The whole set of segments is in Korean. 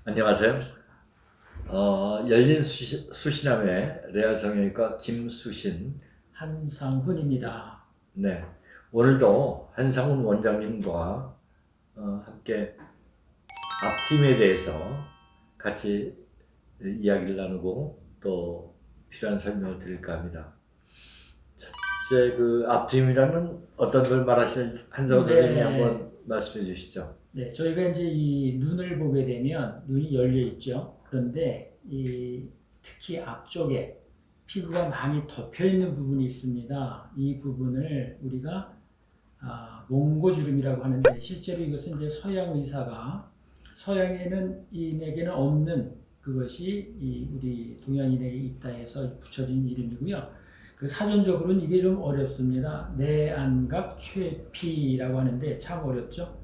안녕하세요. 열린 수신함의 레알 성형외과 김수신. 한상훈입니다. 네. 오늘도 한상훈 원장님과 함께 앞팀에 대해서 같이 이야기를 나누고 또 필요한 설명을 드릴까 합니다. 첫째, 그 앞팀이라는 어떤 걸 말하시는지 한상훈 선생님이 한번 말씀해 주시죠. 네, 저희가 이제 이 눈을 보게 되면 눈이 열려 있죠. 그런데 특히 앞쪽에 피부가 많이 덮여 있는 부분이 있습니다. 이 부분을 우리가 몽고주름이라고 하는데, 실제로 이것은 이제 서양 의사가 서양에는 인에게는 없는 그것이 우리 동양인에게 있다 해서 붙여진 이름이고요. 그 사전적으로는 이게 좀 어렵습니다. 내안각 최피라고 하는데 참 어렵죠.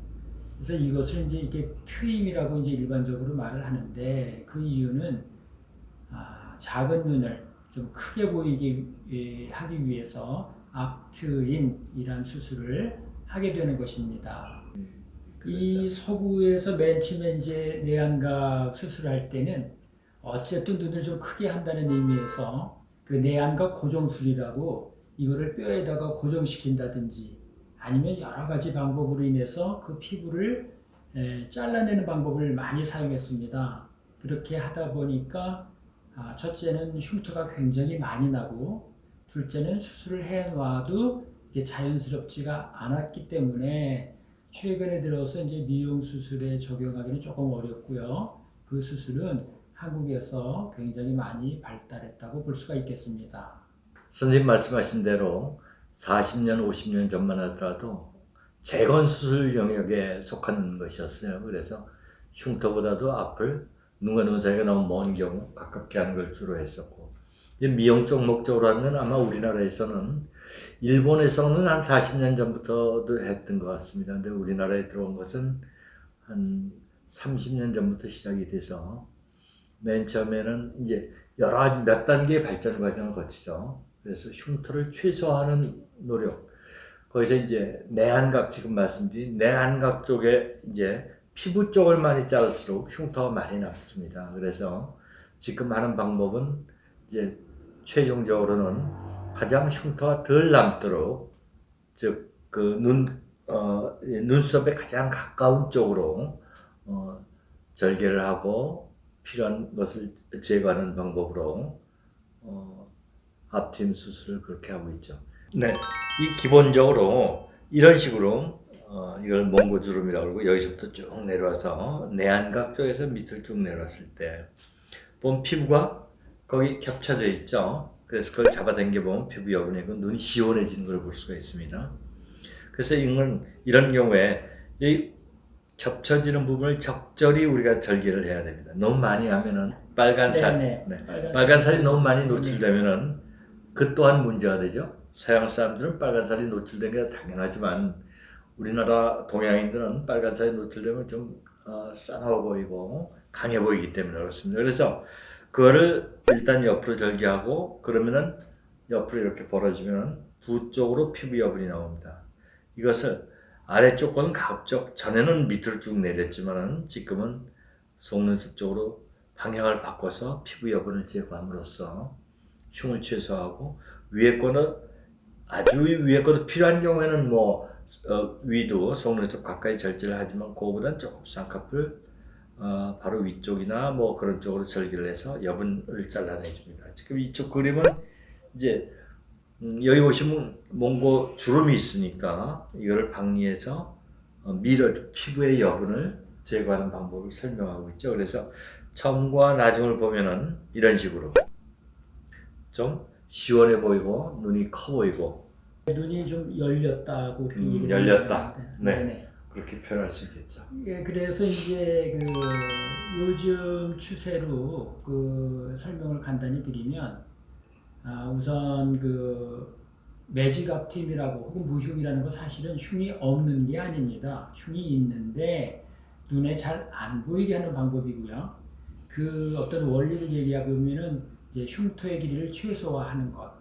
그래서 이것을 이제 이게 트임이라고 이제 일반적으로 말을 하는데, 그 이유는 작은 눈을 좀 크게 보이게 하기 위해서 앞트임이란 수술을 하게 되는 것입니다. 이 서구에서 맨 처음에 이제 내안각 수술할 때는 어쨌든 눈을 좀 크게 한다는 의미에서 그 내안각 고정술이라고 이거를 뼈에다가 고정시킨다든지 아니면 여러 가지 방법으로 인해서 그 피부를 잘라내는 방법을 많이 사용했습니다. 그렇게 하다 보니까 첫째는 흉터가 굉장히 많이 나고, 둘째는 수술을 해놔도 이게 자연스럽지가 않았기 때문에 최근에 들어서 이제 미용 수술에 적용하기는 조금 어렵고요. 그 수술은 한국에서 굉장히 많이 발달했다고 볼 수가 있겠습니다. 선생님 말씀하신 대로 40년, 50년 전만 하더라도 재건 수술 영역에 속하는 것이었어요. 그래서 흉터보다도 앞을 눈과 눈 사이가 너무 먼 경우 가깝게 하는 걸 주로 했었고, 미용적 목적으로 하면 아마 우리나라에서는, 일본에서는 한 40년 전부터도 했던 것 같습니다. 근데 우리나라에 들어온 것은 한 30년 전부터 시작이 돼서 맨 처음에는 이제 여러 가지 몇 단계의 발전 과정을 거치죠. 그래서 흉터를 최소화하는 노력. 거기서 이제 내안각, 지금 말씀드린 내안각 쪽에 이제 피부 쪽을 많이 자를수록 흉터가 많이 남습니다. 그래서 지금 하는 방법은 이제 최종적으로는 가장 흉터가 덜 남도록, 즉 그 눈썹에 가장 가까운 쪽으로 절개를 하고 필요한 것을 제거하는 방법으로 앞팀 수술을 그렇게 하고 있죠. 네, 이 기본적으로 이런 식으로 이걸 몽고주름이라고 그러고, 여기서부터 쭉 내려와서 내안각 쪽에서 밑을 쭉 내려왔을 때 보면 피부가 거기 겹쳐져 있죠. 그래서 그걸 잡아당겨 보면 피부 여분이고 눈이 시원해지는 걸 볼 수가 있습니다. 그래서 이런 경우에 이 겹쳐지는 부분을 적절히 우리가 절개를 해야 됩니다. 너무 많이 하면은 빨간 살, 빨간 살이 너무 많이 노출되면은 그 또한 문제가 되죠. 서양 사람들은 빨간 살이 노출된 게 당연하지만 우리나라 동양인들은 빨간 살이 노출되면 좀 싸나워 보이고 강해 보이기 때문에 그렇습니다. 그래서 그거를 일단 옆으로 절개하고, 그러면은 옆으로 이렇게 벌어지면 두 쪽으로 피부 여분이 나옵니다. 이것을 아래쪽 건 가급적, 전에는 밑으로 쭉 내렸지만은 지금은 속눈썹 쪽으로 방향을 바꿔서 피부 여분을 제거함으로써 흉을 최소화하고, 위에 거는 아주 위에 거도 필요한 경우에는 위도 속눈썹 가까이 절제를 하지만 그거보다는 조금 쌍꺼풀 바로 위쪽이나 그런 쪽으로 절개를 해서 여분을 잘라내줍니다. 지금 이쪽 그림은 이제 여기 보시면 몽고 주름이 있으니까 이거를 박리해서 피부의 여분을 제거하는 방법을 설명하고 있죠. 그래서 처음과 나중을 보면은 이런 식으로 좀 시원해 보이고 눈이 커 보이고 눈이 좀 열렸다고 이렇게 얘기를 열렸다. 네. 네네. 그렇게 표현할 수 있겠죠. 예, 그래서 이제 요즘 추세로 그 설명을 간단히 드리면, 우선 매직 앞팀이라고 혹은 무흉이라는 건 사실은 흉이 없는 게 아닙니다. 흉이 있는데 눈에 잘 안 보이게 하는 방법이고요. 그 어떤 원리를 얘기해 보면은 이제 흉터의 길이를 최소화하는 것.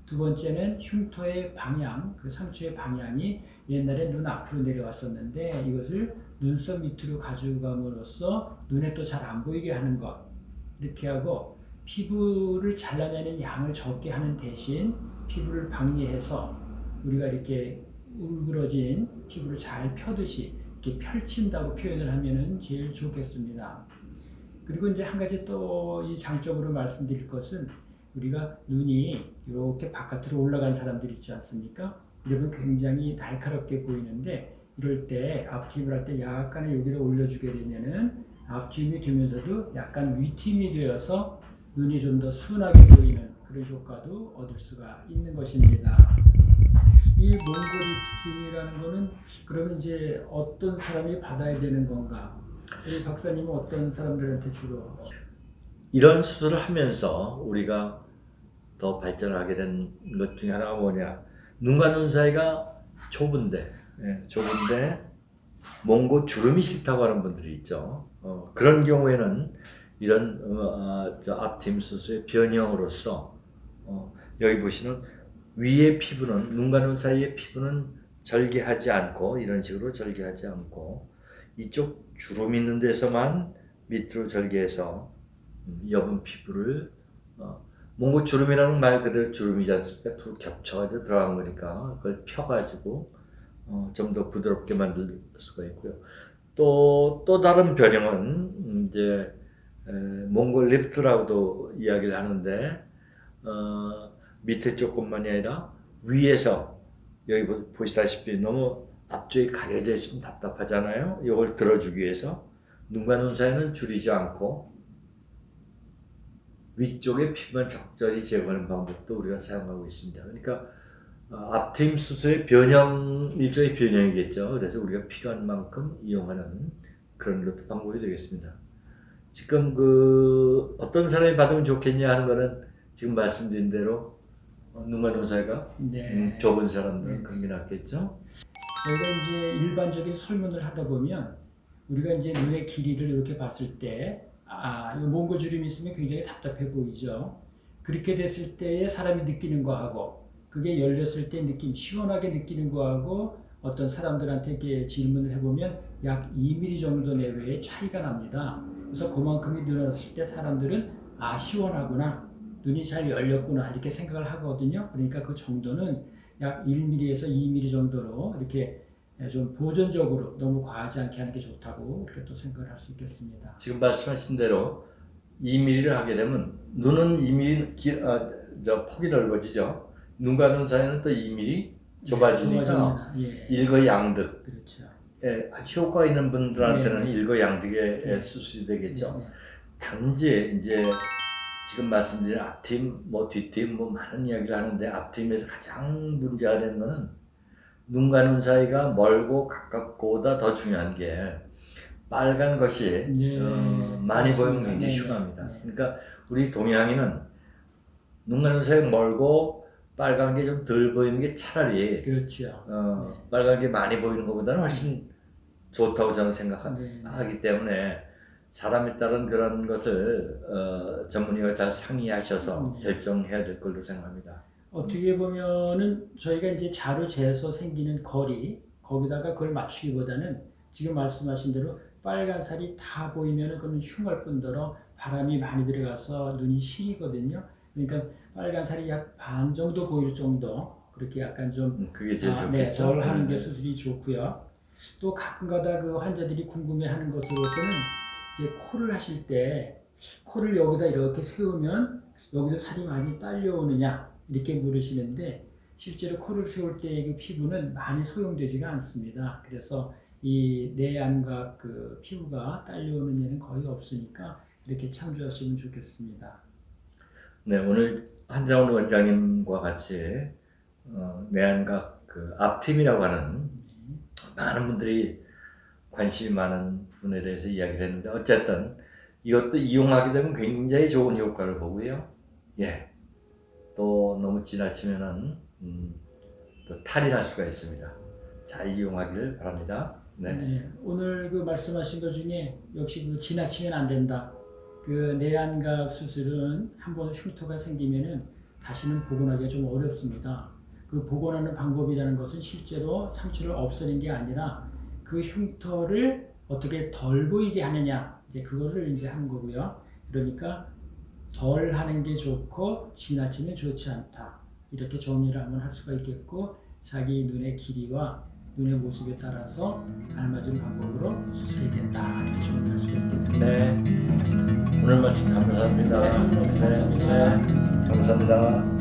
두 번째는 흉터의 방향, 그 상처의 방향이 옛날에 눈 앞으로 내려왔었는데 이것을 눈썹 밑으로 가져감으로써 눈에 또 잘 안 보이게 하는 것 이렇게 하고 피부를 잘라내는 양을 적게 하는 대신 피부를 방리해서 우리가 이렇게 울그러진 피부를 잘 펴듯이 이렇게 펼친다고 표현을 하면은 제일 좋겠습니다. 그리고 이제 한 가지 또 이 장점으로 말씀드릴 것은 우리가 눈이 이렇게 바깥으로 올라간 사람들 있지 않습니까? 이러면 굉장히 날카롭게 보이는데 이럴 때 앞트임을 할 때 약간의 여기를 올려주게 되면은 앞트임이 되면서도 약간 윗트임이 되어서 눈이 좀 더 순하게 보이는 그런 효과도 얻을 수가 있는 것입니다. 이 몽고 리프팅이라는 거는 그러면 이제 어떤 사람이 받아야 되는 건가? 우리 박사님은 어떤 사람들한테 주로? 이런 수술을 하면서 우리가 더 발전하게 된 것 중에 하나가 뭐냐? 눈과 눈 사이가 좁은데 몽고 주름이 싫다고 하는 분들이 있죠. 그런 경우에는 이런 앞트임 수술의 변형으로서 여기 보시는 위의 피부는 눈과 눈 사이의 피부는 절개하지 않고 이런 식으로 절개하지 않고 이쪽 주름 있는 데서만 밑으로 절개해서 여분 피부를 몽고 주름이라는 말 그대로 주름이지 않습니까? 두 겹쳐가지고 들어간 거니까 그걸 펴가지고 좀 더 부드럽게 만들 수가 있고요. 또 다른 변형은 이제 몽고 리프트라고도 이야기를 하는데 밑에 조금만이 아니라 위에서 여기 보시다시피 너무 앞쪽이 가려져 있으면 답답하잖아요. 이걸 들어주기 위해서 눈과 눈 사이는 줄이지 않고 위쪽의 피부만 적절히 제거하는 방법도 우리가 사용하고 있습니다. 그러니까 앞트임 수술의 변형, 일종의 변형이겠죠. 그래서 우리가 필요한 만큼 이용하는 그런 것도 방법이 되겠습니다. 지금 어떤 사람이 받으면 좋겠냐 하는 거는 지금 말씀드린 대로 눈과 눈 사이가 좁은 사람들은 그런 게 낫겠죠. 저희가 이제 일반적인 설문을 하다 보면 우리가 이제 눈의 길이를 이렇게 봤을 때 이 몽고 주름이 있으면 굉장히 답답해 보이죠. 그렇게 됐을 때에 사람이 느끼는 거하고 그게 열렸을 때 시원하게 느끼는 거하고 어떤 사람들한테 이렇게 질문을 해보면 약 2mm 정도 내외의 차이가 납니다. 그래서 그만큼이 늘어났을 때 사람들은 시원하구나, 눈이 잘 열렸구나 이렇게 생각을 하거든요. 그러니까 그 정도는 약 1mm에서 2mm 정도로 이렇게 좀 보존적으로 너무 과하지 않게 하는 게 좋다고 이렇게 또 생각을 할 수 있겠습니다. 지금 말씀하신 대로 2mm를 하게 되면 눈은 2mm 폭이 넓어지죠. 눈과 눈 사이는 또 2mm 좁아지니까 일거양득. 그렇죠. 아주 효과 있는 분들한테는 일거양득의 수술이 되겠죠. 단지 이제 지금 말씀드린 앞트임, 뒷트임 많은 이야기를 하는데 앞트임에서 가장 문제가 되는 거는 눈과 눈 사이가 멀고 가깝고보다 더 중요한 게 빨간 것이 많이 보이면 굉장히 흉합니다. 그러니까 우리 동양인은 눈과 눈 사이가 멀고 빨간 게 좀 덜 보이는 게 차라리 그렇죠. 빨간 게 많이 보이는 것보다는 훨씬 좋다고 저는 생각하기 때문에 사람에 따른 그런 것을 전문의와 잘 상의하셔서 결정해야 될 걸로 생각합니다. 어떻게 보면은 저희가 이제 자로 재서 생기는 거리 거기다가 그걸 맞추기보다는 지금 말씀하신 대로 빨간 살이 다 보이면은 그건 흉할 뿐더러 바람이 많이 들어가서 눈이 시리거든요. 그러니까 빨간 살이 약 반 정도 보일 정도 그렇게 약간 좀 그게 제일 좋겠죠. 덜 하는 게 수술이 좋고요. 또 가끔가다 그 환자들이 궁금해하는 것으로서는 이제 코를 하실 때 코를 여기다 이렇게 세우면 여기서 살이 많이 딸려오느냐 이렇게 물으시는데 실제로 코를 세울 때 그 피부는 많이 소용되지가 않습니다. 그래서 이 내안각 그 피부가 딸려오는 일은 거의 없으니까 이렇게 참조하시면 좋겠습니다. 네, 오늘 한자원 원장님과 같이 내안각 앞트임이라고 하는 많은 분들이 관심이 많은 부분에 대해서 이야기를 했는데 어쨌든 이것도 이용하게 되면 굉장히 좋은 효과를 보고요. 또 너무 지나치면은 또 탈이 날 수가 있습니다. 잘 이용하기를 바랍니다. 오늘 그 말씀하신 것 중에 역시 그 지나치면 안 된다. 그 내안각 수술은 한번 흉터가 생기면은 다시는 복원하기가 좀 어렵습니다. 그 복원하는 방법이라는 것은 실제로 상처를 없애는 게 아니라 그 흉터를 어떻게 덜 보이게 하느냐 이제 그거를 이제 한 거고요. 그러니까 덜 하는 게 좋고 지나치면 좋지 않다. 이렇게 정리를 한번 할 수가 있겠고 자기 눈의 길이와 눈의 모습에 따라서 알맞은 방법으로 수술이 된다. 이렇게 정리할 수가 있겠습니다. 네. 오늘 말씀 감사합니다. 네, 오늘 말씀 감사합니다. 감사합니다.